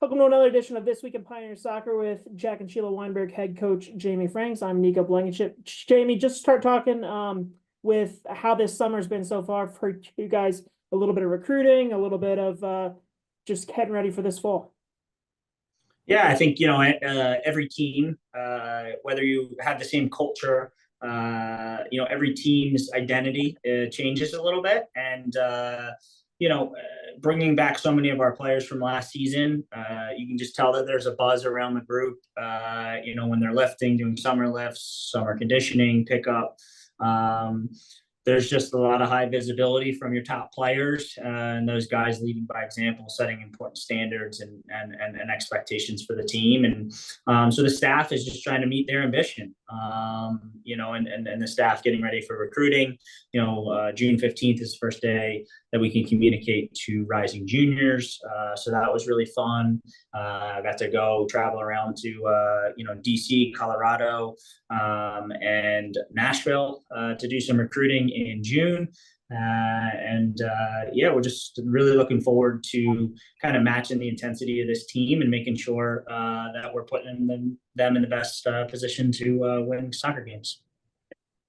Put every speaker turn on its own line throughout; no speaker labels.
Welcome to another edition of This Week in Pioneer Soccer with Jack and Sheila Weinberg, head coach Jamie Franks. I'm Nico Blankenship. Jamie, just start talking with how this summer's been so far for you guys. A little bit of recruiting, a little bit of just getting ready for this fall.
Yeah, I think, every team, whether you have the same culture, every team's identity changes a little bit. And, bringing back so many of our players from last season, you can just tell that there's a buzz around the group, when they're lifting, doing summer lifts, summer conditioning, pickup. There's just a lot of high visibility from your top players and those guys leading by example, setting important standards and expectations for the team. And so the staff is just trying to meet their ambition, and the staff getting ready for recruiting. June 15th is the first day that we can communicate to rising juniors. So that was really fun. I got to go travel around to, DC, Colorado, and Nashville to do some recruiting in June. We're just really looking forward to kind of matching the intensity of this team and making sure that we're putting them in the best position to win soccer games.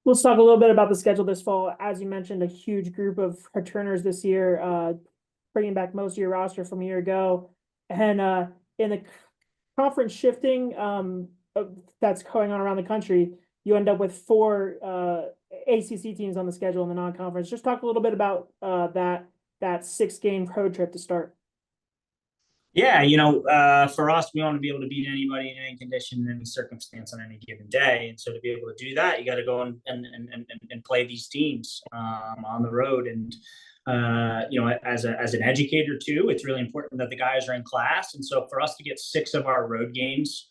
Let's talk a little bit about the schedule this fall. As you mentioned, a huge group of returners this year, bringing back most of your roster from a year ago. And in the conference shifting that's going on around the country, you end up with 4 ACC teams on the schedule in the non-conference. Just talk a little bit about that 6-game road trip to start.
Yeah, for us, we want to be able to beat anybody in any condition, in any circumstance, on any given day. And so to be able to do that, you got to go and play these teams on the road. And as an educator too, it's really important that the guys are in class. And so for us to get 6 of our road games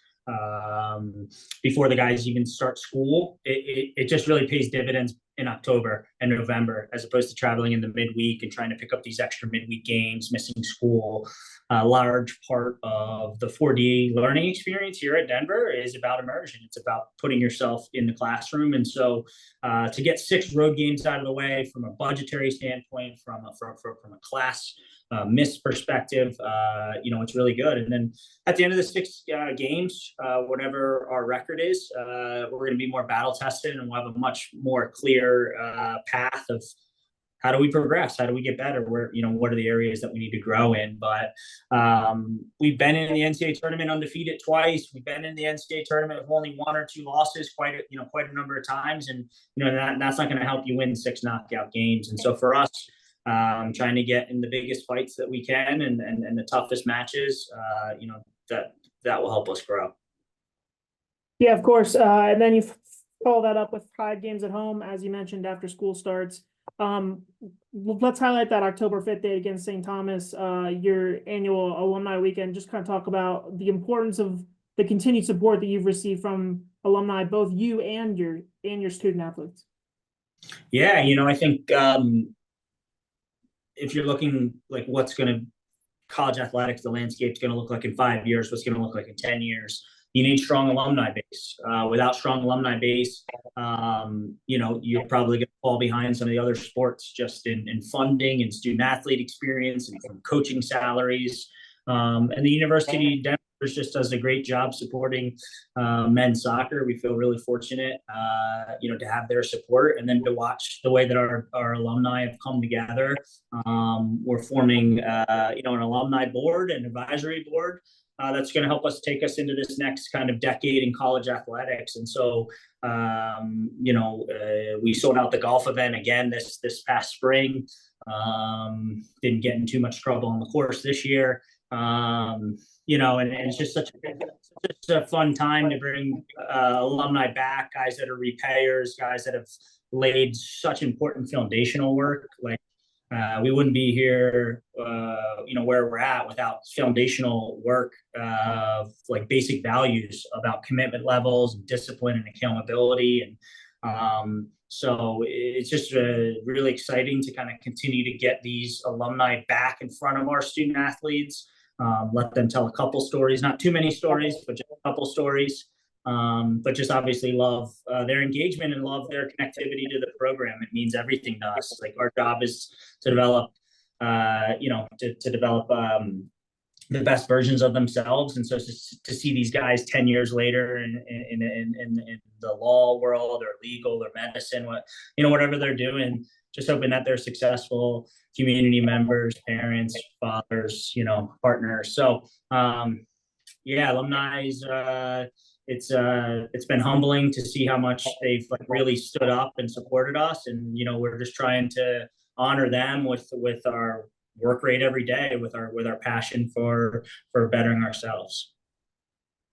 before the guys even start school, it just really pays dividends in October and November, as opposed to traveling in the midweek and trying to pick up these extra midweek games, missing school. A large part of the 4D learning experience here at Denver is about immersion. It's about putting yourself in the classroom. And so to get 6 road games out of the way from a budgetary standpoint, from a class miss perspective, it's really good. And then at the end of the 6 games, whatever our record is, we're going to be more battle tested, and we'll have a much more clear path of how do we progress? How do we get better? Where, what are the areas that we need to grow in? But we've been in the NCAA tournament undefeated twice. We've been in the NCAA tournament with only 1 or 2 losses quite a number of times. And, that's not going to help you win 6 knockout games. And so for us, trying to get in the biggest fights that we can and the toughest matches, that will help us grow.
Yeah, of course. And then you follow that up with 5 games at home, as you mentioned, after school starts. Let's highlight that October 5th date against St. Thomas, your annual alumni weekend. Just kind of talk about the importance of the continued support that you've received from alumni, both you and your student athletes.
Yeah, I think if you're looking like what's going to college athletics, the landscape's going to look like in 5 years, what's going to look like in 10 years. You need strong alumni base. Without strong alumni base, you're probably going to fall behind some of the other sports just in funding and student athlete experience and from coaching salaries. And the University of Denver just does a great job supporting men's soccer. We feel really fortunate, to have their support, and then to watch the way that our alumni have come together. We're forming, an alumni board and advisory board that's going to help us take us into this next kind of decade in college athletics. And so, we sold out the golf event again this past spring. Didn't get in too much trouble on the course this year. And it's just such a fun time to bring alumni back, guys that are repayers, guys that have laid such important foundational work. Like we wouldn't be here, where we're at without foundational work of like basic values about commitment levels and discipline and accountability. And so it's just really exciting to kind of continue to get these alumni back in front of our student athletes. Let them tell a couple stories, not too many stories, but just a couple stories. But just obviously love their engagement and love their connectivity to the program. It means everything to us. Like our job is to develop, to develop the best versions of themselves. And so to see these guys 10 years later in the law world or legal or medicine, whatever they're doing, just hoping that they're successful community members, parents, fathers, partners. So alumni's it's been humbling to see how much they've really stood up and supported us. And we're just trying to honor them with our work rate every day, with our passion for bettering ourselves.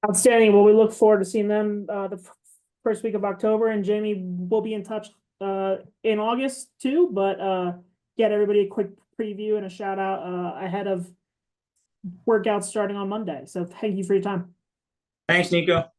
Outstanding. Well, we look forward to seeing them the first week of October, and Jamie will be in touch in August too, but get everybody a quick preview and a shout out ahead of workouts starting on Monday. So thank you for your time.
Thanks, Nico.